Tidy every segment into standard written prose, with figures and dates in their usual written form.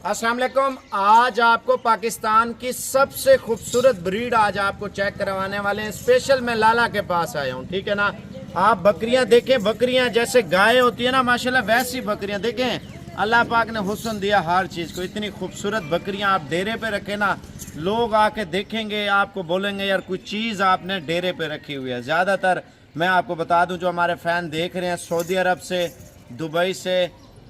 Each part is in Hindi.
अस्सलाम वालेकुम। आज आपको पाकिस्तान की सबसे खूबसूरत ब्रीड आज आपको चेक करवाने वाले हैं। स्पेशल मैं लाला के पास आया हूँ, ठीक है ना। आप बकरियां देखें, बकरियां जैसे गाय होती है ना माशाल्लाह, वैसी बकरियां देखें। अल्लाह पाक ने हुस्न दिया हर चीज़ को। इतनी खूबसूरत बकरियां आप डेरे पे रखें ना, लोग आके देखेंगे, आपको बोलेंगे यार कोई चीज़ आपने डेरे पे रखी हुई है। ज़्यादातर मैं आपको बता दूं, जो हमारे फ़ैन देख रहे हैं सऊदी अरब से, दुबई से,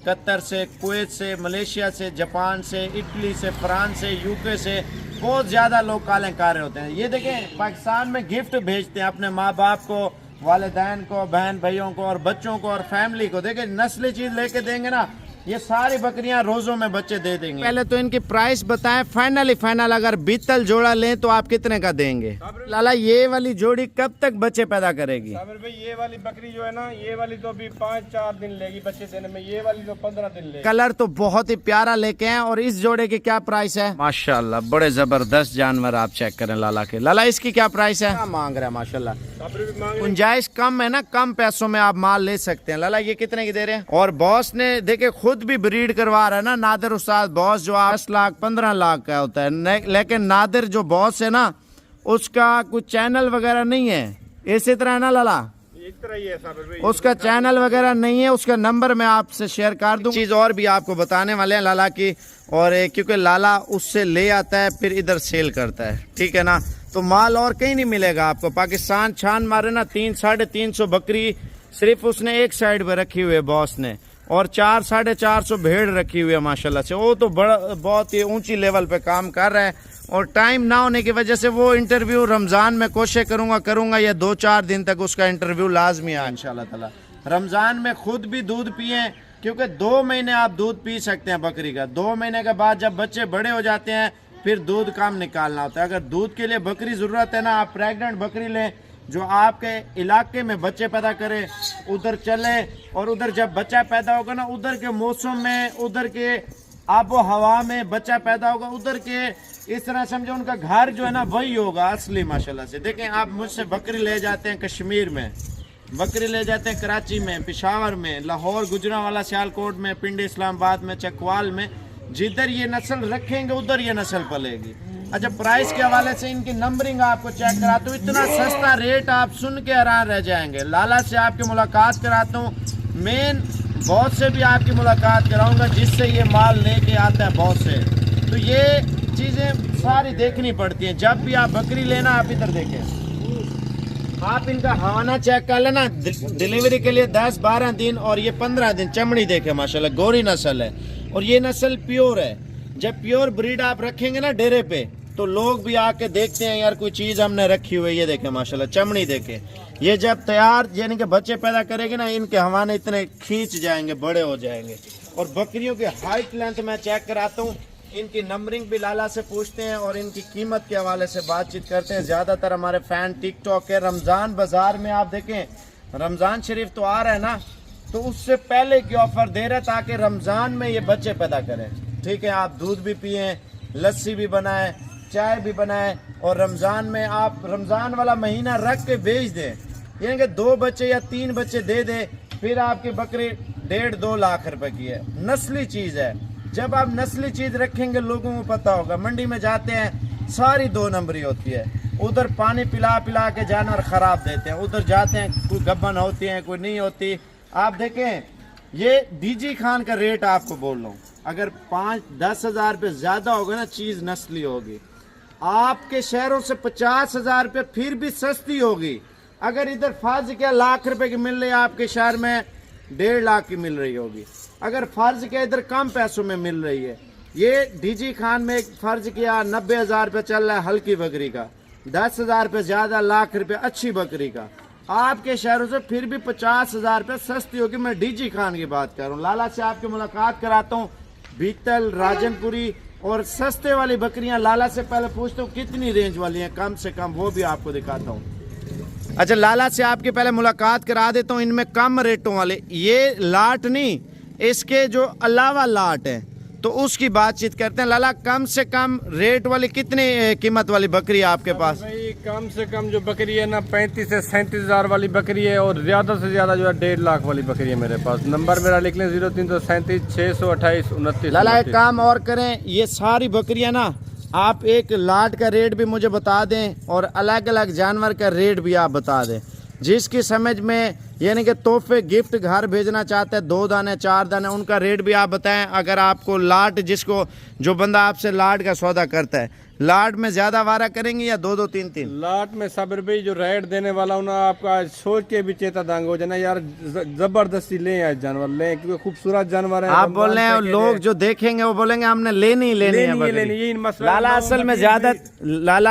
कतर से, कुवैत से, मलेशिया से, जापान से, इटली से, फ्रांस से, यूके से बहुत ज़्यादा लोग कॉलिंग कर रहे होते हैं। ये देखें, पाकिस्तान में गिफ्ट भेजते हैं अपने माँ बाप को, वालिदैन को, बहन भाइयों को और बच्चों को और फैमिली को। देखें, नस्ली चीज़ लेके देंगे ना, ये सारी बकरियां रोजों में बच्चे दे देंगे। पहले तो इनकी प्राइस बताएं, फाइनल अगर बीतल जोड़ा लें तो आप कितने का देंगे? लाला, ये वाली जोड़ी कब तक बच्चे पैदा करेगी? साबिर भाई, ये वाली बकरी जो है ना, ये वाली तो अभी 5-4 दिन लेगी बच्चे देने में, ये वाली तो 15 दिन लेगी। कलर तो बहुत ही प्यारा लेके हैं। और इस जोड़े की क्या प्राइस है? माशाल्लाह, बड़े जबरदस्त जानवर आप चेक करें लाला के। लाला, इसकी क्या प्राइस है? क्या मांग रहा है? माशाल्लाह गुंजाइश कम है ना, कम पैसों में आप माल ले सकते हैं। लाला, ये कितने की दे रहे हैं? और बॉस ने देखे खुद भी ब्रीड करवा रहा है ना, नादिर उस्ताद बॉस, जो 10 लाख 15 लाख का होता है। लेकिन नादिर जो बॉस है ना, उसका कुछ चैनल वगैरह नहीं है। इसी तरह है ना लाला, इस तरह ही है साबिर भाई, उसका चैनल वगैरह नहीं है। उसका नंबर मैं आपसे शेयर कर दूं। चीज और भी आपको बताने वाले हैं लाला की, और क्योंकि लाला उससे ले आता है फिर इधर सेल करता है, ठीक है ना। तो माल और कहीं नहीं मिलेगा आपको। पाकिस्तान छान मारे ना, 300-350 बकरी सिर्फ उसने एक साइड पे रखी हुई है बॉस ने, और 400-450 भेड़ रखी हुई है माशाल्लाह से। वो तो बड़ा बहुत ही ऊंची लेवल पे काम कर रहा है। और टाइम ना होने की वजह से वो इंटरव्यू रमज़ान में कोशिश करूंगा या 2-4 दिन तक उसका इंटरव्यू लाजमी है इंशाल्लाह ताला। रमज़ान में खुद भी दूध पिए, क्योंकि 2 महीने आप दूध पी सकते हैं बकरी का। 2 महीने के बाद जब बच्चे बड़े हो जाते हैं फिर दूध कम निकालना होता है। अगर दूध के लिए बकरी ज़रूरत है ना, आप प्रेग्नेंट बकरी लें जो आपके इलाके में बच्चे पैदा करे, उधर चले। और उधर जब बच्चा पैदा होगा ना, उधर के मौसम में, उधर के आबो हवा में बच्चा पैदा होगा, उधर के इस तरह समझो उनका घर जो है ना वही होगा असली माशाल्लाह से। देखें, आप मुझसे बकरी ले जाते हैं कश्मीर में, बकरी ले जाते हैं कराची में, पेशावर में, लाहौर, गुजरांवाला, सियालकोट में, पिंडी, इस्लामाबाद में, चकवाल में। जिधर ये नस्ल रखेंगे उधर ये नस्ल पलेगी। अच्छा, प्राइस के हवाले से इनकी नंबरिंग आपको चेक कराता हूँ। इतना सस्ता रेट आप सुन के हैरान रह जाएंगे। लाला से आपकी मुलाकात कराता हूँ, मेन बॉस से भी आपकी मुलाकात कराऊंगा जिससे ये माल लेके आता है बॉस से। तो ये चीज़ें सारी देखनी पड़ती हैं। जब भी आप बकरी लेना, आप इधर देखें, आप इनका हवाना चेक कर लेना। डिलीवरी के लिए 10-12 दिन और ये 15 दिन। चमड़ी देखे माशाल्लाह, गोरी नस्ल है और ये नस्ल प्योर है। जब प्योर ब्रीड आप रखेंगे ना डेरे पे, तो लोग भी आके देखते हैं यार कोई चीज़ हमने रखी हुई है। ये देखें माशाल्लाह, चमड़ी देखें। ये जब तैयार यानी कि बच्चे पैदा करेंगे ना, इनके हवाने इतने खींच जाएंगे, बड़े हो जाएंगे। और बकरियों की हाइट लेंथ मैं चेक कराता हूँ, इनकी नंबरिंग भी लाला से पूछते हैं और इनकी कीमत के हवाले से बातचीत करते हैं। ज़्यादातर हमारे फ़ैन टिकटॉक के रमज़ान बाज़ार में आप देखें, रमज़ान शरीफ तो आ रहा है ना, तो उससे पहले की ऑफ़र दे रहे ताकि रमज़ान में ये बच्चे पैदा करें, ठीक है। आप दूध भी पिए, लस्सी भी बनाएं, चाय भी बनाएं, और रमज़ान में आप रमज़ान वाला महीना रख के बेच दें, यानी कि 2 बच्चे या 3 बच्चे दे दे, फिर आपकी बकरी 1.5-2 लाख रुपए की है। नस्ली चीज़ है। जब आप नस्ली चीज़ रखेंगे लोगों को पता होगा। मंडी में जाते हैं सारी 2 नंबरी होती है, उधर पानी पिला पिला के जानवर ख़राब देते हैं, उधर जाते हैं कोई गब्बन होती है कोई नहीं होती। आप देखें, ये डीजी खान का रेट आपको बोल रहा हूँ, अगर 5-10 हज़ार रुपये ज़्यादा होगा ना, चीज़ नस्ली होगी। आपके शहरों से 50 हज़ार रुपये फिर भी सस्ती होगी। अगर इधर फर्ज क्या लाख रुपए की मिल रही है, आपके शहर में 1.5 लाख की मिल रही होगी। अगर फर्ज क्या इधर कम पैसों में मिल रही है। ये डीजी खान में एक फर्ज किया 90 हज़ार रुपये चल रहा है हल्की बकरी का, 10 हज़ार रुपये ज़्यादा, लाख रुपये अच्छी बकरी का। आपके शहरों से फिर भी 50 हज़ार रुपये सस्ती होगी। मैं डीजी खान की बात कर रहा हूँ। लाला से आपकी मुलाकात कराता हूँ, बीतल, राजनपुरी और सस्ते वाली बकरियां लाला से पहले पूछता हूँ कितनी रेंज वाली हैं, कम से कम वो भी आपको दिखाता हूँ। अच्छा, लाला से आपकी पहले मुलाकात करा देता हूँ इनमें कम रेटों वाले। ये लाट नहीं, इसके जो अलावा लाट है तो उसकी बातचीत करते हैं। लाला, कम से कम रेट वाली कितनी कीमत वाली बकरी है आपके पास? भाई कम से कम जो बकरी है ना 35 से 37,000 वाली बकरी है, और ज्यादा से ज्यादा जो है 1.5 लाख वाली बकरी है मेरे पास। नंबर मेरा लिख लें 0337 628 29। लाला एक काम और करें, ये सारी बकरियां ना आप एक लाट का रेट भी मुझे बता दें और अलग अलग जानवर का रेट भी आप बता दें, जिसकी समझ में यानी कि तोहफे गिफ्ट घर भेजना चाहते हैं 2 दाने 4 दाने, उनका रेट भी आप बताएं। अगर आपको लाट, जिसको जो बंदा आपसे लाट का सौदा करता है, लाट में ज्यादा वारा करेंगे या 2 2 3 3? लाट में साबिर भाई जो रेट देने वाला हूँ ना, आपका सोच के भी चेता दांग हो जाना यार, जबरदस्ती लें आज जानवर लें, क्योंकि खूबसूरत जानवर है। आप बोल रहे हैं लोग जो देखेंगे वो बोलेंगे हमने लेनी है यही मसला। लाला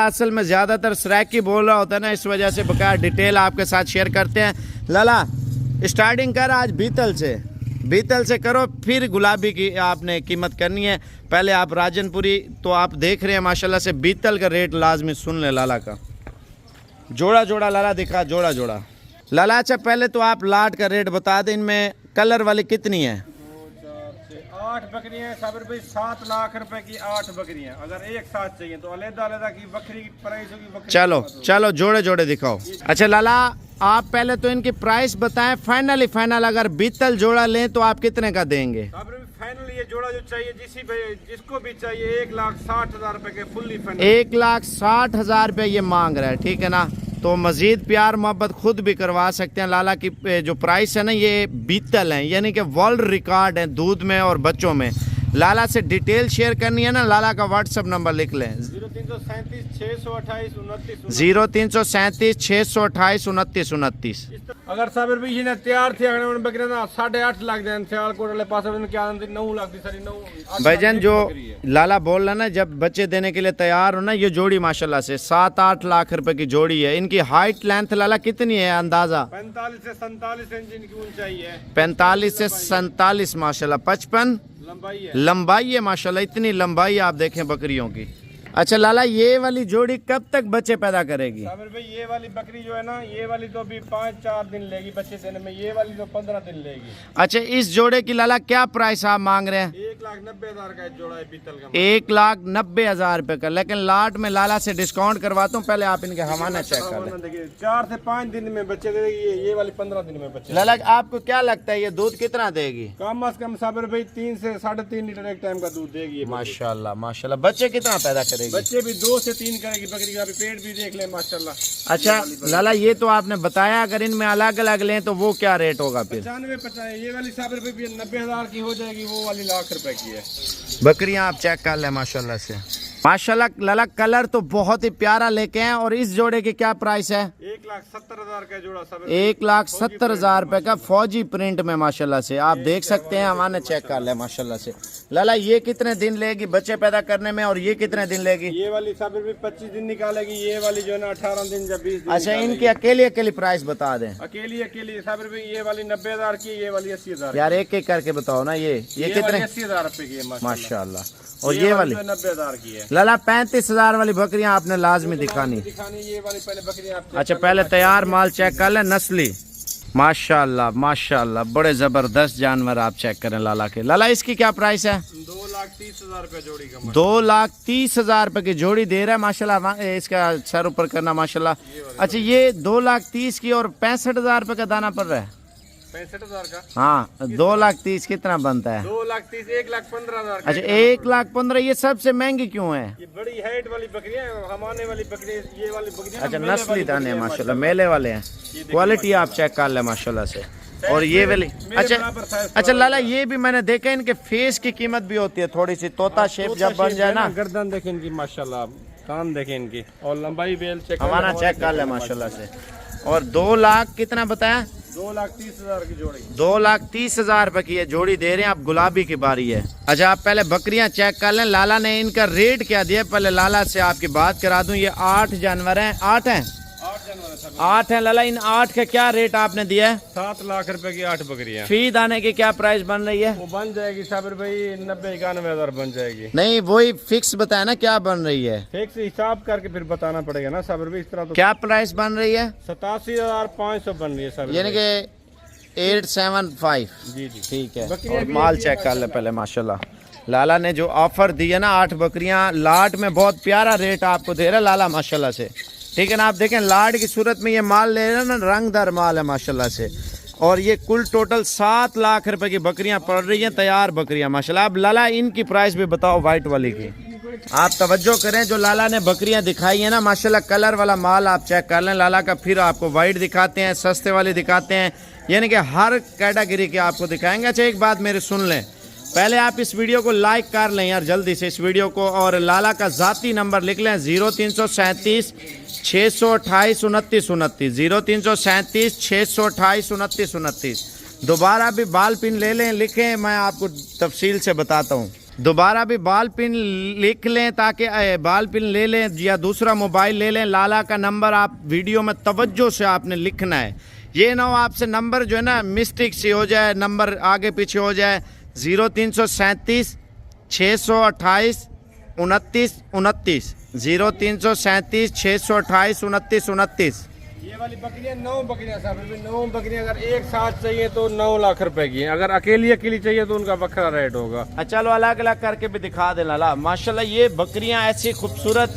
असल में ज्यादातर सराकी बोल रहा होता है ना, इस वजह से बकाया डिटेल आपके साथ शेयर करते हैं। लाला स्टार्टिंग कर आज बीतल से करो, फिर गुलाबी की आपने कीमत करनी है। पहले आप राजनपुरी तो आप देख रहे हैं माशाल्लाह से, बीतल का रेट लाजमी सुन ले लाला का। जोड़ा लाला दिखा, जोड़ा लाला। अच्छा पहले तो आप लाट का रेट बता दें, इनमें कलर वाली कितनी है? 8 बकरियां साबिर भाई, 7 लाख रुपए की 8 बकरियां। अगर एक साथ चाहिए तो अलग की बकरी की प्राइस होगी। चलो जोड़े दिखाओ। अच्छा लाला आप पहले तो इनकी प्राइस बताएं, फाइनल अगर बीतल जोड़ा लें तो आप कितने का देंगे? फाइनल ये जोड़ा जो चाहिए जिसको भी चाहिए 1,60,000 रुपए के फुल्ली फाइनल। 1,60,000 रुपये ये मांग रहा है, ठीक है ना? तो मजीद प्यार मोहब्बत खुद भी करवा सकते हैं। लाला की जो प्राइस है ना, ये बीतल है, यानी कि वर्ल्ड रिकॉर्ड है दूध में और बच्चों में। लाला से डिटेल शेयर करनी है ना, लाला का व्हाट्सएप नंबर लिख लें 0337 628 29। 0337 628 29। अगर साबिर भाई ये तैयार थे बकरे ना 8.5 लाख दें, सियालकोट वाले पास 9 लाख दी सारी 9 भाईजान। जो लाला बोल रहा ना, जब बच्चे देने के लिए तैयार हो ना, ये जोड़ी माशाल्लाह से 7-8 लाख रुपए की जोड़ी है। इनकी हाइट लेंथ लाला कितनी है अंदाजा? 45 से 47 इंच इनकी ऊंचाई है। 45 से 47 माशाल्लाह। 55 लंबाई है माशाल्लाह, इतनी लंबाई आप देखें बकरियों की। अच्छा लाला ये वाली जोड़ी कब तक बच्चे पैदा करेगी? साबिर भाई ये वाली बकरी जो है ना, ये वाली तो अभी 5-4 दिन लेगी बच्चे देने में, ये वाली तो 15 दिन लेगी। अच्छा इस जोड़े की लाला क्या प्राइस आप मांग रहे हैं? 1,90,000 का जोड़ा है पीतल का। 1,90,000 रुपए का। लेकिन लाट में लाला से डिस्काउंट करवाता हूँ, पहले आप इनके हवाना चेक कर लें। 4 से 5 दिन में बच्चे देगी, ये वाली 15 दिन में बच्चे। लाला आपको क्या लगता है ये दूध कितना देगी? कम अज कम साबिर भाई 3 से 3.5 लीटर एक टाइम का दूध देगी माशाल्लाह। बच्चे कितना पैदा करेगी? बच्चे भी 2 से 3 करेगी बकरी का, पेट भी देख ले माशाल्लाह। अच्छा लाला ये तो आपने बताया, अगर इनमें अलग अलग लें तो वो क्या रेट होगा फिर? 95-50। ये वाली साबिर भाई 90,000 की हो जाएगी, वो वाली लाख रुपए की है। बकरियां आप चेक कर लें माशाल्लाह से। माशाल्लाह लाला कलर तो बहुत ही प्यारा लेके हैं। और इस जोड़े की क्या प्राइस है? 1,70,000 का जोड़ा साबिर। 1,70,000 रुपए का फौजी प्रिंट में माशाल्लाह से आप देख सकते हैं। हमारे चेक कर ले माशाल्लाह से। लाला ये कितने दिन लेगी बच्चे पैदा करने में, और ये कितने दिन लेगी? ये वाली साबिर भी 25 दिन निकालेगी, ये वाली जो है ना 18 दिन या 20 दिन। अच्छा इनकी अकेली प्राइस बता दें। अकेली साबिर भाई ये वाली 90,000 की, ये वाली 80,000। यार एक करके बताओ ना। ये कितने? 80,000 रुपए की है माशाल्लाह। और ये वाली 90,000 की है। लाला 35,000 वाली बकरियां आपने लाजमी दिखानी। ये वाली पहले बकरियां आप अच्छा पहले तैयार माल चेक कर ले, नस्ली माशाल्लाह बड़े जबरदस्त जानवर आप चेक करें लाला के। लाला इसकी क्या प्राइस है? 2,30,000 रुपए जोड़ी का। 2,30,000 रुपए की जोड़ी दे रहा है माशाल्लाह। इसका सर ऊपर करना माशाल्लाह। अच्छा ये 2,30,000 की और 65,000 रुपए का दाना पड़ रहा है। 65,000 का। हाँ 2,30,000 कितना बनता है? 2,30,000 1,15,000। अच्छा 1,15,000 ये सबसे महंगी क्यों है? ये बड़ी हाइट वाली बकरियां, हमाने वाली बकरी, ये वाली बकरियां अच्छा नस्ली दाने माशाल्लाह मेले वाले हैं। क्वालिटी आप चेक कर ले माशाल्लाह से। और ये वाली अच्छा लाला ये भी मैंने देखा, इनके फेस की कीमत भी होती है थोड़ी सी, तोता शेप जब बन जाए ना। गर्दन देखें इनकी माशाल्लाह, कान देखें इनकी, और लंबाई बेल चेक हमारा चेक कर ले माशाल्लाह से। और 2 लाख कितना बताया? 2,30,000 की जोड़ी। 2,30,000 रुपए की ये जोड़ी दे रहे हैं। आप गुलाबी की बारी है। अच्छा आप पहले बकरियां चेक कर लें। लाला ने इनका रेट क्या दिया, पहले लाला से आपकी बात करा दूं। ये 8 जानवर हैं। 8 हैं? 8 हैं लाला। इन 8 का क्या रेट आपने दिया है? 7 लाख रुपए की 8 बकरियां। फी दाने की क्या प्राइस बन रही है? वो बन जाएगी साबिर भाई 90-91,000 बन जाएगी। नहीं वही फिक्स बताया ना क्या बन रही है? फिक्स हिसाब करके फिर बताना पड़ेगा ना साबिर भाई, इस तरह तो। क्या प्राइस बन रही है? 87,500 बन रही है साबिर, यानी कि 875। जी ठीक है। और माल चेक कर ले पहले माशाल्लाह। लाला ने जो ऑफर दिया ना 8 बकरियां लाट में, बहुत प्यारा रेट आपको दे रहा है लाला माशाल्लाह से। ठीक है ना। आप देखें लाड की सूरत में ये माल ले रहे हैं ना, रंगदार माल है माशाल्लाह से। और ये कुल टोटल 7 लाख रुपए की बकरियां पड़ रही हैं, तैयार बकरियां माशाल्लाह। अब लाला इनकी प्राइस भी बताओ वाइट वाली की। आप तवज्जो करें, जो लाला ने बकरियां दिखाई है ना माशाल्लाह, कलर वाला माल आप चेक कर लें लाला का। फिर आपको वाइट दिखाते हैं, सस्ते वाले दिखाते हैं, यानी कि हर कैटेगरी के आपको दिखाएंगे। अच्छा एक बात मेरी सुन लें, पहले आप इस वीडियो को लाइक कर लें यार जल्दी से इस वीडियो को, और लाला का ज़ाती नंबर लिख लें 0337 628 29 29, 0337 628 29 29। दोबारा भी बाल पिन ले लें, लिखें, मैं आपको तफसील से बताता हूँ। दोबारा भी बाल पिन लिख लें ताकि बाल पिन ले लें या दूसरा मोबाइल ले लें। लाला का नंबर आप वीडियो में तवज्जो से आपने लिखना है, ये ना हो आपसे नंबर जो है ना मिस्टेक सी हो जाए, नंबर आगे पीछे हो जाए। 0337 628 29 29, 0337 628 29 29। ये वाली बकरियां 9 बकरियां साहब, 9 बकरियां अगर एक साथ चाहिए तो 9 लाख रुपए की हैं। अगर अकेली अकेली चाहिए तो उनका बकरा रेट होगा। चलो अलग अलग करके भी दिखा दे लाला। माशाल्लाह ये बकरियां ऐसी खूबसूरत,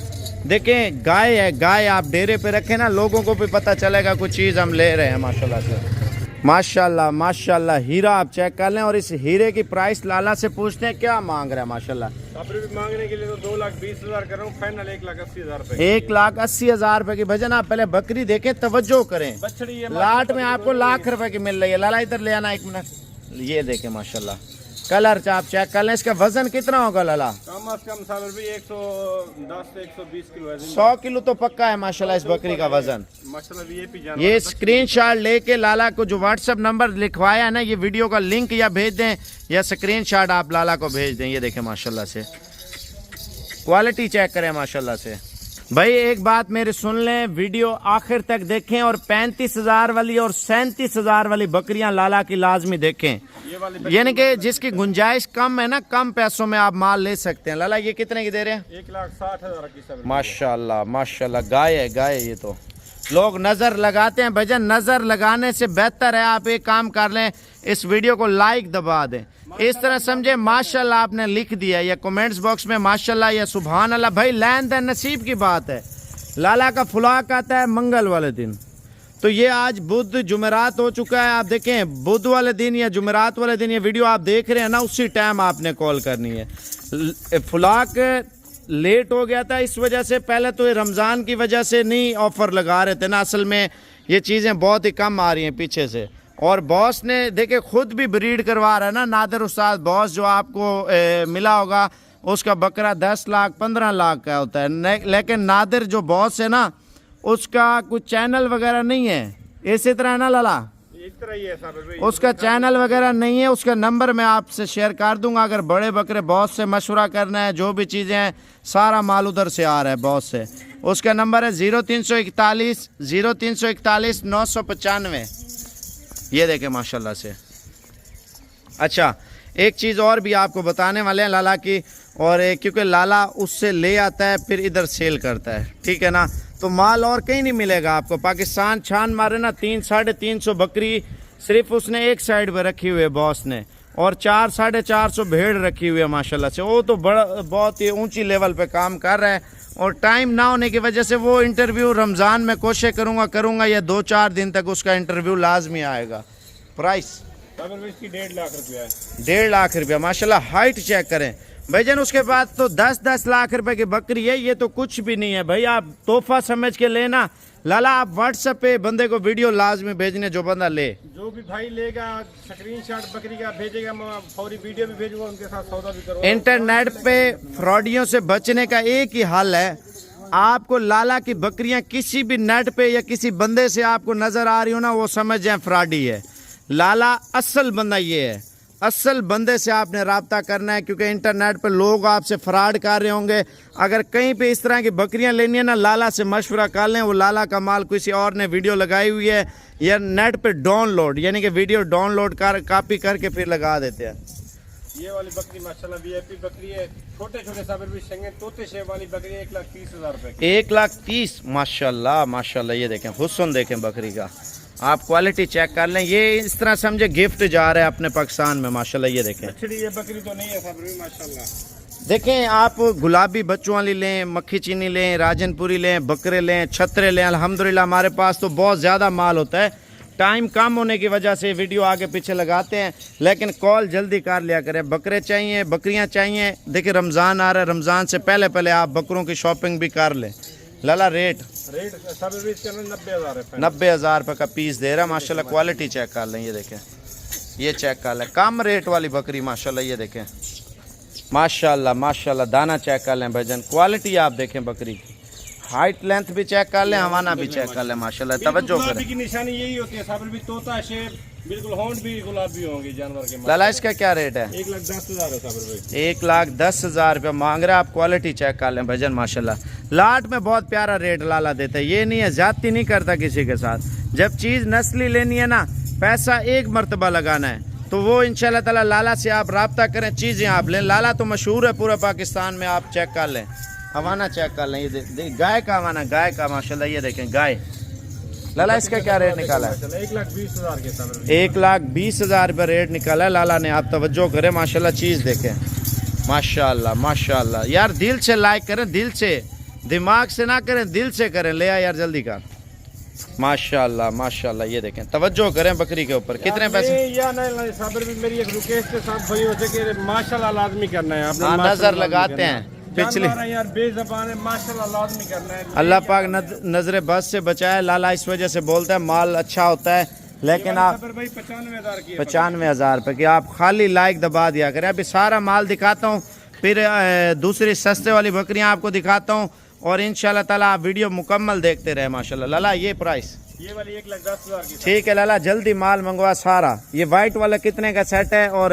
देखें गाय है, गाय आप डेरे पे रखें ना, लोगों को भी पता चलेगा कुछ चीज़ हम ले रहे हैं माशाल्लाह से। माशाल्लाह माशाल्लाह हीरा आप चेक कर लें, और इस हीरे की प्राइस लाला से पूछते हैं क्या मांग रहा है माशाल्लाह। भी मांगने के लिए तो 2,20,000 कर रहा हूँ, फाइनल 1,80,000 रुपए। 1,80,000 रुपए की भजन। आप पहले बकरी देखें, तवज्जो करें, बछड़ी है लाट में आपको लाख रुपए की मिल रही है। लाला इधर ले आना एक मिनट, ये देखें माशाल्लाह कलर आप चेक कर लें। इसका वजन कितना होगा लाला? कम से कम साहब भी 110 से 120 किलो है। 100 किलो तो पक्का है माशाल्लाह इस बकरी का वजन। माशाल्लाह ये स्क्रीनशॉट लेके लाला को जो व्हाट्सएप नंबर लिखवाया है ना, ये वीडियो का लिंक या भेज दें या स्क्रीनशॉट आप लाला को भेज दें। ये देखें माशाल्लाह से क्वालिटी चेक करें माशाल्लाह से। भाई एक बात मेरी सुन लें, वीडियो आखिर तक देखें और 35,000 वाली और 37,000 वाली बकरियां लाला की लाजमी देखें, यानी कि जिसकी गुंजाइश कम है ना, कम पैसों में आप माल ले सकते हैं। लाला ये कितने की दे रहे हैं? 1,60,000 की। माशाल्लाह माशाल्लाह गाय है, गाय है। ये तो लोग नज़र लगाते हैं भजन, नज़र लगाने से बेहतर है आप एक काम कर लें, इस वीडियो को लाइक दबा दें, इस तरह समझे माशाल्लाह आपने लिख दिया या कमेंट्स बॉक्स में माशाल्लाह या सुभान अल्लाह। भाई लेन देन नसीब की बात है। लाला का फुलाक आता है मंगल वाले दिन, तो ये आज बुध जुमेरात हो चुका है। आप देखें बुध वाले दिन या जुमेरात वाले दिन ये वीडियो आप देख रहे हैं ना, उसी टाइम आपने कॉल करनी है। फुलाक लेट हो गया था इस वजह से, पहले तो ये रमज़ान की वजह से नहीं ऑफ़र लगा रहे थे ना, असल में ये चीज़ें बहुत ही कम आ रही हैं पीछे से। और बॉस ने देखे खुद भी ब्रीड करवा रहा है ना, नादिर उस्ताद बॉस जो आपको मिला होगा, उसका बकरा 10 लाख 15 लाख का होता है। लेकिन नादिर जो बॉस है ना, उसका कुछ चैनल वगैरह नहीं है, इसी तरह ना लाला, उसका चैनल वगैरह नहीं है। उसका नंबर मैं आपसे शेयर कर दूंगा, अगर बड़े बकरे बॉस से मशवरा करना है, जो भी चीज़ें हैं सारा माल उधर से आ रहा है बॉस से। उसका नंबर है 0341 0341 995। ये देखें माशाल्लाह से। अच्छा एक चीज़ और भी आपको बताने वाले हैं लाला की, और क्योंकि लाला उससे ले आता है फिर इधर सेल करता है, ठीक है ना, तो माल और कहीं नहीं मिलेगा आपको। पाकिस्तान छान मारे ना, 300-350 बकरी सिर्फ उसने एक साइड पे रखी हुई है बॉस ने, और 400-450 भेड़ रखी हुई है माशाल्लाह से। वो तो बड़ा बहुत ही ऊंची लेवल पे काम कर रहा है, और टाइम ना होने की वजह से वो इंटरव्यू रमज़ान में कोशिश करूँगा या 2-4 दिन तक उसका इंटरव्यू लाजमी आएगा। प्राइस इसकी 1.5 लाख रुपया है। 1.5 लाख रुपया माशाल्लाह। हाइट चेक करें भाईजान। उसके बाद तो 10-10 लाख रुपए की बकरी है, ये तो कुछ भी नहीं है भाई, आप तोहफा समझ के लेना। लाला आप व्हाट्सएप पे बंदे को वीडियो लाजमी भेजने, जो बंदा ले, जो भी भाई लेगा स्क्रीनशॉट बकरी का भेजेगा, मैं फौरी वीडियो भी भेजूंगा, उनके साथ सौदा भी करूंगा। इंटरनेट पे फ्रॉडियों से बचने का एक ही हल है, आपको लाला की बकरियां किसी भी नेट पे या किसी बंदे से आपको नजर आ रही हो ना, वो समझ जाए फ्रॉडी है। लाला असल बंदा ये है, असल बंदे से आपने रब्ता करना है, क्योंकि इंटरनेट पर लोग आपसे फ्रॉड कर रहे होंगे। अगर कहीं पे इस तरह की बकरियां लेनी है ना, लाला से मशवरा कर लें, वो लाला का माल किसी और ने वीडियो लगाई हुई है या नेट पे डाउनलोड, यानी कि वीडियो डाउनलोड कर कॉपी करके फिर लगा देते हैं। ये वाली बकरी माशाल्लाह वीआईपी बकरी है, छोटे छोटे साबिर भी शेंगे तोते शेव वाली बकरी 1,30,000 रुपए। 1,30,000 माशाल्लाह माशाल्लाह। ये देखें हुस्न देखें बकरी का, आप क्वालिटी चेक कर लें। ये इस तरह समझे गिफ्ट जा रहा है अपने पाकिस्तान में माशाल्लाह। ये देखें ये बकरी तो नहीं है साबिर भी माशाल्लाह। देखें आप गुलाबी बच्चों वाली लें, मक्खी चीनी लें, राजनपुरी लें, बकरे लें, छतरे लें, अल्हम्दुलिल्लाह हमारे पास तो बहुत ज़्यादा माल होता है। टाइम कम होने की वजह से वीडियो आगे पीछे लगाते हैं, लेकिन कॉल जल्दी कर लिया करें। बकरे चाहिए, बकरियां चाहिए। देखिए रमज़ान आ रहा है, रमज़ान से पहले पहले आप बकरों की शॉपिंग भी कर लें। लाला रेट सब 90,000 है। 90,000 रुपये का पीस दे रहा है माशाल्लाह। क्वालिटी चेक कर लें, ये देखें, ये चेक कर लें, कम रेट वाली बकरी माशाल्लाह। ये देखें माशाल्लाह माशाल्लाह, दाना चेक कर लें भाईजान, क्वालिटी आप देखें बकरी की, हाइट लेंथ भी चेक कर लें, हवाना भी चेक कर लें माशाल्लाह। तवज्जो करें, की निशानी यही होती है साबर भी, तोता शेर बिल्कुल होंठ भी गुलाबी होंगे जानवर के। लाला इसका क्या रेट है? 1,10,000 है साबर भाई। 1,10,000 रुपये मांग रहे हैं आप। क्वालिटी चेक कर लें भाईजान माशाल्लाह। लाट में बहुत प्यारा रेट लाला देता है, ये नहीं है ज्यादती नहीं करता किसी के साथ। जब चीज़ नस्ली लेनी है ना, पैसा एक मरतबा लगाना है, तो वो इंशाल्लाह ताला लाला से आप रब्ता करें, चीज़ें आप लें। लाला तो मशहूर है पूरे पाकिस्तान में, आप चेक कर लें, हवाना चेक कर लें। ये गाय का हवाना, गाय का माशाल्लाह। ये देखें गाय। लाला इसका क्या रेट निकाला है? 1,20,000 के साथ। 1,20,000 रुपये रेट निकाला है लाला ने। आप तवज्जो करें माशाल्लाह, चीज़ देखें माशाल्लाह माशाल्लाह। यार दिल से लाइक करें, दिल से, दिमाग से ना करें, दिल से करें। ले आ यार जल्दी कर, माशाल्लाह माशाल्लाह। ये देखें, तवज्जो करें बकरी के ऊपर। कितने पैसे? या नहीं साबर भी मेरी एक रिक्वेस्ट के साथ भाई होते कि माशाल्लाह लाजमी करना है। हाँ, नजर लगाते हैं पिछले यार बेज़बान है, माशाल्लाह लाजमी करना है। अल्लाह पाक नजरे बस से बचाए। लाला इस वजह से बोलता है माल अच्छा होता है, लेकिन आप 95,000 की 95,000 रुपये की आप खाली लाइक दबा दिया करें। अभी सारा माल दिखाता हूँ, फिर दूसरी सस्ते वाली बकरियाँ आपको दिखाता हूँ, और इंशाल्लाह ताला आप वीडियो मुकम्मल देखते रहे माशाल्लाह। लाला ये प्राइस, ये वाली 1,10,000 की। ठीक है लाला, जल्दी माल मंगवा सारा। ये वाइट वाला कितने का सेट है, और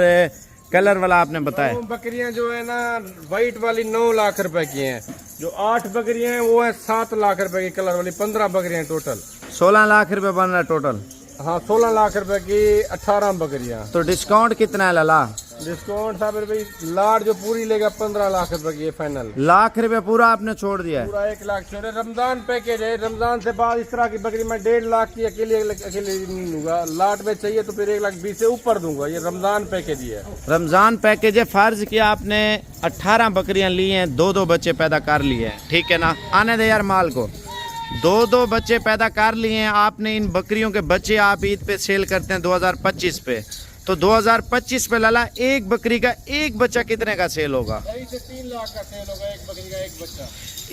कलर वाला आपने बताया? बकरियां जो है ना वाइट वाली 9 लाख रुपए की हैं, जो 8 बकरियां हैं वो है 7 लाख रुपए की, कलर वाली 15 बकरियां टोटल। 16 लाख रुपए बन रहा है टोटल। हाँ 16 लाख रुपए की 18 बकरियां। तो डिस्काउंट कितना है लाला? डिस्काउंट साहब भाई लाट जो पूरी लेगा 15 लाख रुपए की फाइनल। लाख रुपए पूरा आपने छोड़ दिया है? पूरा 1 लाख छोड़े। रमजान पैकेज है, रमजान से बाद इस तरह की बकरी मैं 1.5 लाख की अकेले नहीं दूंगा। लाट में चाहिए तो फिर 1,20,000 से ऊपर दूंगा। ये रमजान पैकेज ही है। रमजान पैकेज है। फर्ज किया आपने 18 बकरियां ली हैं, 2-2 बच्चे पैदा कर लिए हैं, ठीक है ना? आने दे यार माल को। 2-2 बच्चे पैदा कर लिए हैं आपने। इन बकरियों के बच्चे आप ईद पे सेल करते हैं 2025 पे, तो 2025 पे लाला एक बकरी का एक बच्चा कितने का सेल होगा? 2.5 से 3 लाख का सेल होगा एक बकरी का एक बच्चा।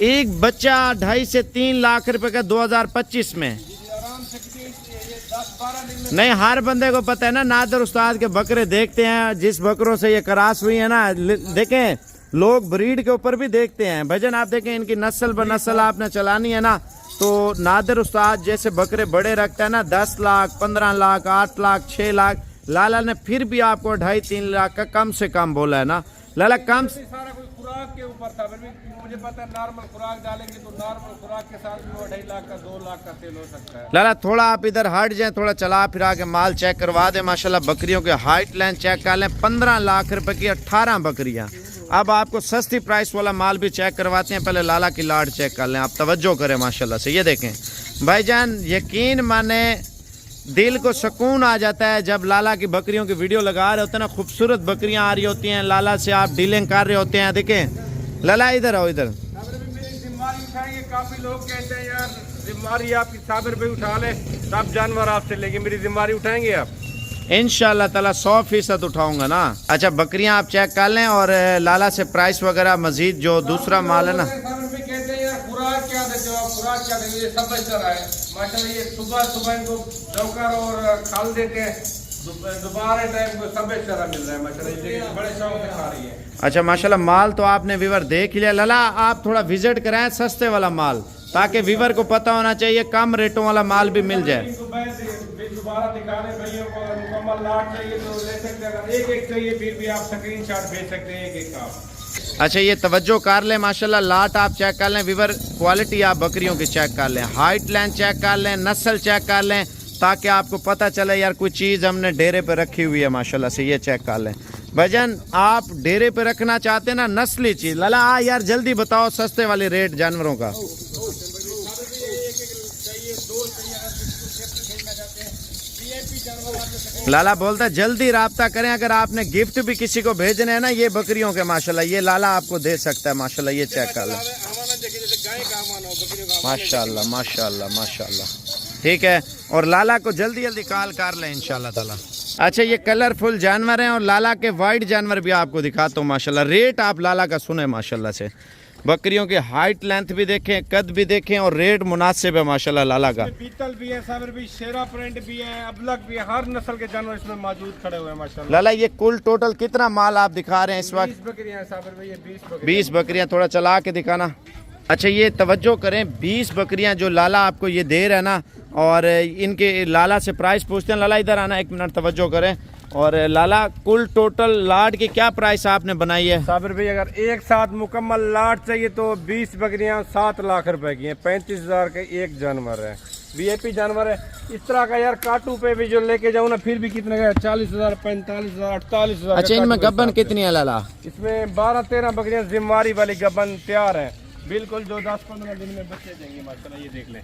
एक बच्चा 2.5 से 3 लाख रुपए का 2025 में। आराम से 10-12 दिन में। नहीं, हर बंदे को पता है ना, नादर उस्ताद के बकरे देखते हैं, जिस बकरों से ये क्रॉस हुई है ना, देखें लोग ब्रीड के ऊपर भी देखते हैं भजन। आप देखें इनकी नस्ल ब नस्ल आपने चलानी है ना, तो नादर उस्ताद जैसे बकरे बड़े रखता है ना, 10 लाख 15 लाख 8 लाख 6 लाख, लाला ने फिर भी आपको 2.5-3 लाख का कम से कम बोला है ना लाला। कम सारा कोई खुराक के ऊपर था, मुझे पता है नॉर्मल खुराक डालेंगे तो नॉर्मल खुराक के साथ भी 2.5 लाख का 2 लाख का सेल हो सकता है। लाला थोड़ा आप इधर हट जाएं, थोड़ा चला फिरा के माल चेक करवा दे माशाल्लाह। बकरियों के हाइट लाइन चेक कर लें, 15 लाख रुपए की 18 बकरियां। अब आपको सस्ती प्राइस वाला माल भी चेक करवाते हैं, पहले लाला की लाट चेक कर लें। आप तवज्जो करें माशाल्लाह से। ये देखें भाईजान, यकीन माने दिल को सुकून आ जाता है जब लाला की बकरियों की वीडियो लगा रहे होते हैं ना, खूबसूरत बकरियां आ रही होती हैं, लाला से आप डीलिंग कर रहे होते हैं। देखें लाला इधर आओ, इधर। जिम्मेदारी उठाएंगे, काफी लोग कहते हैं यार जिम्मेदारी आपकी साबिर पे उठा ले, सब जानवर आपसे लेंगे, मेरी जिम्मेदारी उठाएंगे आप? इंशाल्लाह ताला 100% उठाऊंगा ना। अच्छा बकरियां आप चेक कर लें, और लाला से प्राइस वगैरह मजीद जो दूसरा माल है ना। कहते हैं यार खुराक क्या देते हो आप, खुराक क्या देते? ये सब बेच रहा है माशाल्लाह। ये सुबह सुबह इनको डोकर और खाल देते हैं, दोपहर टाइम को सब बेच रहा मिल रहा है माशाल्लाह। ये बड़े शौक से खा रही है। अच्छा माशाल्लाह, माल तो आपने व्यूवर देख लिया। लाला आप थोड़ा विजिट कराएं सस्ते वाला माल, ताकि व्यूवर को पता होना चाहिए कम रेटों वाला माल भी मिल जाए। दोबारा दिखा रहे भैया को, मुकम्मल लाट चाहिए तो ले सकते हैं, अगर एक चाहिए फिर भी आप स्क्रीनशॉट भेज सकते हैं एक का। अच्छा ये तवज्जो कर लें माशाल्लाह, लाट आप चेक कर लें व्यूवर, क्वालिटी आप बकरियों की चेक कर लें, हाइट लाइन चेक कर लें, नस्ल चेक कर लें, ताकि आपको पता चले यार कोई चीज़ हमने डेरे पे रखी हुई है माशाल्लाह से। ये चेक कर लें भजन, आप डेरे पे रखना चाहते हैं ना नस्ली चीज़। लाला यार जल्दी बताओ सस्ते वाले रेट जानवरों का। लाला बोलता है जल्दी राब्ता करें, अगर आपने गिफ्ट भी किसी को भेजने हैं ना ये बकरियों के, माशाल्लाह ये लाला आपको दे सकता है माशाल्लाह। ये चेक कर लो माशाल्लाह माशाल्लाह माशाल्लाह, ठीक है। और लाला को जल्दी जल्दी कॉल कर लें इंशाल्लाह ताला। अच्छा ये कलरफुल जानवर हैं और लाला के वाइट जानवर भी आपको दिखाता हूँ माशाल्लाह। रेट आप लाला का सुने माशाल्लाह से, बकरियों की हाइट लेंथ भी देखें, कद भी देखें और रेट मुनासिब है माशाल्लाह लाला का। पीतल भी है, साबर भी, शेरा प्रिंट भी है, अबलग भी है, हर नस्ल के जानवर इसमें मौजूद खड़े हुए हैं माशाल्लाह। लाला ये कुल टोटल कितना माल आप दिखा रहे हैं इस वक्त? 20 बकरियां साबर भाई, 20 बकरियां, थोड़ा चला के दिखाना। अच्छा ये तवज्जो करें, 20 बकरियां जो लाला आपको ये दे रहा है ना, और इनके लाला से प्राइस पूछते हैं। लाला इधर आना, एक मिनट तवज्जो करें। और लाला कुल टोटल लाट की क्या प्राइस आपने बनाई है? साबिर भाई अगर एक साथ मुकम्मल लाट चाहिए तो 20 बकरियां 7 लाख रुपए की हैं, 35,000 का एक जानवर है, वीआईपी जानवर है। इस तरह का यार काटू पे भी जो लेके जाऊँ ना फिर भी कितने का, 40,000, 45,000, 48,000। अच्छा इनमें गब्बन कितनी है लाला? इसमें 12-13 बकरियां जिम्मेवारी वाली गब्बन तैयार है बिल्कुल, जो 10-15 दिन में बच्चे देंगे माशाल्लाह। ये देख लें,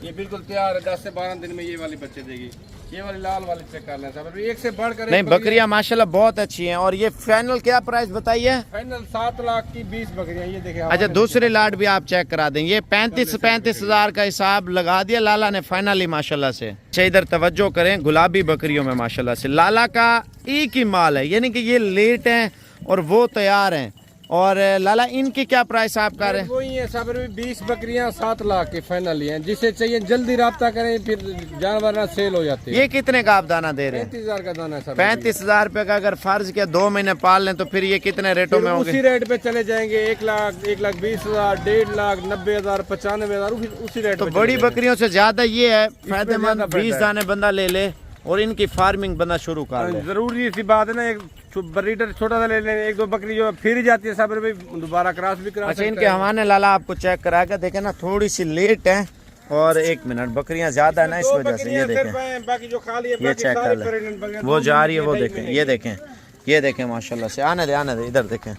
ये बिल्कुल तैयार है, 10 से 12 दिन में ये वाली बच्चे देगी। ये वाली लाल वाली चेक कर लें साहब, एक से बढ़कर नहीं बकरियां माशाल्लाह बहुत अच्छी हैं। और ये फाइनल क्या प्राइस बताइए? फाइनल 7 लाख की 20 बकरियां, ये देखें। अच्छा दूसरे लाट भी आप चेक करा दें। ये 35,000 का हिसाब लगा दिया लाला ने फाइनली माशाल्लाह से। अच्छा इधर तवज्जो करें, गुलाबी बकरियों में माशाल्लाह से लाला का एक ही माल है, यानी कि ये लेट हैं और वो तैयार हैं। और लाला इनकी क्या प्राइस आप कर रहे हैं? वही है साबर में 20 बकरियां 7 लाख की फाइनली हैं, जिसे चाहिए जल्दी राब्ता करें, फिर जानवर ना सेल हो जाते हैं। ये कितने का आप दाना दे रहे हैं? 35,000 का दाना है। 35,000 रुपए का अगर फर्ज किया 2 महीने पाल लें तो फिर ये कितने रेटों में होंगे? उसी रेट पे चले जाएंगे, 1 लाख, 1,20,000, 1.5 लाख, 90,000, 95,000, उसी रेट। तो बड़ी बकरियों से ज्यादा ये है फायदेमंद, 20 दाने बंदा ले ले और इनकी फार्मिंग बंदा शुरू कर ले। जरूरी सी बात है ना, एक ब्रीडर छोटा सा ले लें, 1-2 बकरी जो फिर जाती है साबर भाई, दोबारा क्रॉस भी करा। अच्छा इनके हवाने लाला आपको चेक करा के देखे ना, थोड़ी सी लेट है और 1 मिनट बकरियां ज्यादा है ना इस वजह से। ये देखें, बाकी जो खाली है ये चेक कर ले, वो जा रही है, वो देखें, ये देखें, ये देखें माशाल्लाह से। आने दे इधर देखें,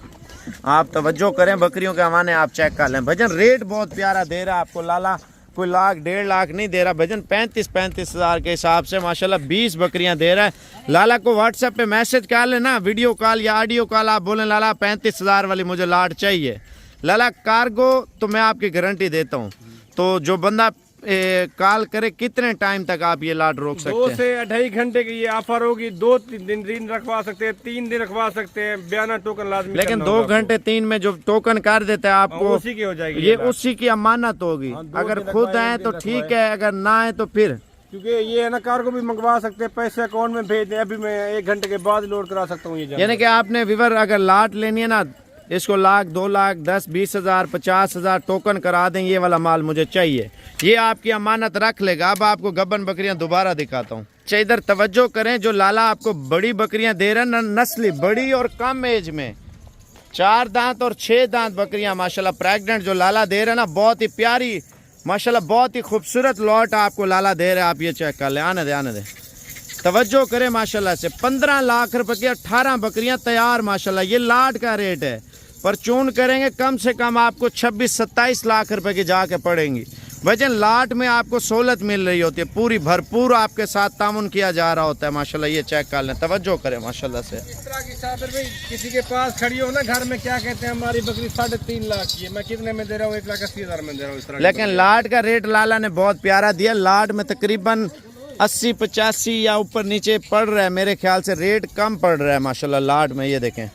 आप तवज्जो करें बकरियों के हवाने, आप चेक कर लें। भजन रेट बहुत प्यारा दे रहा है आपको लाला, कोई लाख 1.5 लाख नहीं दे रहा भजन, 35,000 के हिसाब से माशाल्लाह 20 बकरियां दे रहा है। लाला को व्हाट्सएप पे मैसेज कर लेना, वीडियो कॉल या ऑडियो कॉल, आप बोलें लाला 35,000 वाली मुझे लाट चाहिए। लाला कार्गो तो मैं आपकी गारंटी देता हूँ, तो जो बंदा कॉल करे कितने टाइम तक आप ये लाट रोक सकते हैं? 2 से 2.5 घंटे की ये ऑफर होगी, 2-3 दिन रखवा सकते हैं, 3 दिन रखवा सकते हैं, बयाना टोकन लाजमी। लेकिन 2 घंटे 3 में जो टोकन कर देते हैं आपको, उसी की हो जाएगी, ये उसी की अमानत होगी। अगर खुद आए तो ठीक है, अगर ना आए तो फिर, क्योंकि ये है ना कार्गो भी मंगवा सकते हैं, पैसे अकाउंट में भेज दें, अभी मैं 1 घंटे के बाद लोड करा सकता हूँ। ये यानी कि आपने विवर अगर लाट लेनी है ना, इसको लाख, 2 लाख, 10-20 हज़ार, 50,000 टोकन करा दें, ये वाला माल मुझे चाहिए, ये आपकी अमानत रख लेगा। अब आपको गब्बन बकरियां दोबारा दिखाता हूँ। अच्छा इधर तवज्जो करें, जो लाला आपको बड़ी बकरियां दे रहे हैं, नस्ली बड़ी और कम एज में 4 दांत और 6 दांत बकरियां माशाल्लाह प्रेग्नेंट जो लाला दे रहे हैं ना, बहुत ही प्यारी माशाल्लाह, बहुत ही खूबसूरत लॉट आपको लाला दे रहे हैं। आप ये चेक कर ले, आने दे तवज्जो करें माशाल्लाह से। 15 लाख रुपए की 18 बकरियां तैयार माशाल्लाह, ये लाट का रेट है। पर चून करेंगे कम से कम आपको 26-27 लाख रुपए की जाके पड़ेंगी। वजन लाट में आपको सहूलत मिल रही होती है, पूरी भरपूर आपके साथ तामुन किया जा रहा होता है माशाल्लाह। ये चेक कर लें, तवज्जो करें माशाल्लाह से। इस तरह की सादर भाई किसी के पास खड़ी हो ना घर में, क्या कहते हैं हमारी बकरी 3.5 लाख की है, मैं कितने में दे रहा हूँ? 1,80,000 में दे रहा हूँ इस तरह। लेकिन लाट का रेट लाला ने बहुत प्यारा दिया। लाट में तकरीबन 80-85 या ऊपर नीचे पड़ रहा है, मेरे ख्याल से रेट कम पड़ रहा है माशाल्लाह लाट में। ये देखें